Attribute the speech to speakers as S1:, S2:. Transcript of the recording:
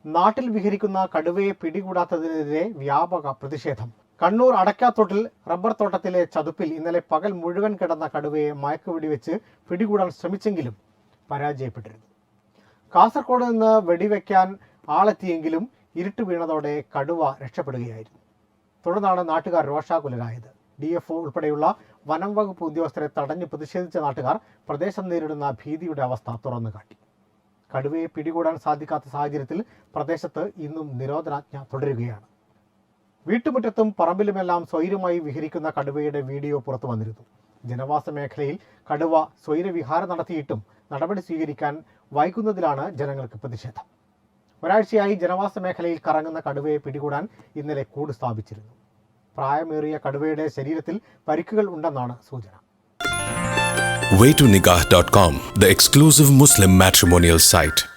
S1: നാട്ടിൽ വിഹരിക്കുന്ന കടുവയെ പിടികൂടാത്തതിനെതിരെ വ്യാപക പ്രതിഷേധം. കണ്ണൂർ അടക്കാത്തോട്ടിൽ റബ്ബർ തോട്ടത്തിലെ ചതുപ്പിൽ ഇന്നലെ പകൽ മുഴുവൻ കിടന്ന കടുവയെ മയക്കുവെടിവെച്ച് പിടികൂടാൻ ശ്രമിച്ചെങ്കിലും പരാജയപ്പെട്ടിരുന്നു. കാസർഗോഡ് നിന്ന് വെടിവെക്കാൻ ആളെത്തിയെങ്കിലും ഇരുട്ട് വീണതോടെ കടുവ രക്ഷപ്പെടുകയായിരുന്നു. തുടർന്നാണ് നാട്ടുകാർ രോഷാകുലരായത്. DFO ഉൾപ്പെടെയുള്ള വനം വകുപ്പ് ഉദ്യോഗസ്ഥരെ തടഞ്ഞു പ്രതിഷേധിച്ച നാട്ടുകാർ പ്രദേശം നേരിടുന്ന ഭീതിയുടെ അവസ്ഥ തുറന്നുകാട്ടി. കടുവയെ പിടികൂടാൻ സാധിക്കാത്ത സാഹചര്യത്തിൽ പ്രദേശത്ത് ഇന്നും നിരോധനാജ്ഞ തുടരുകയാണ്. വീട്ടുമുറ്റത്തും പറമ്പിലുമെല്ലാം സ്വൈരമായി വിഹരിക്കുന്ന കടുവയുടെ വീഡിയോ പുറത്തു വന്നിരുന്നു. ജനവാസ മേഖലയിൽ കടുവ സ്വൈരവിഹാരം നടത്തിയിട്ടും നടപടി സ്വീകരിക്കാൻ വൈകുന്നതിലാണ് ജനങ്ങൾക്ക് പ്രതിഷേധം. ഒരാഴ്ചയായി ജനവാസ മേഖലയിൽ കറങ്ങുന്ന കടുവയെ പിടികൂടാൻ ഇന്നലെ കൂട് സ്ഥാപിച്ചിരുന്നു. പ്രായമേറിയ കടുവയുടെ ശരീരത്തിൽ പരിക്കുകൾ ഉണ്ടെന്നാണ് സൂചന.
S2: Waytonikah.com, the exclusive Muslim matrimonial site.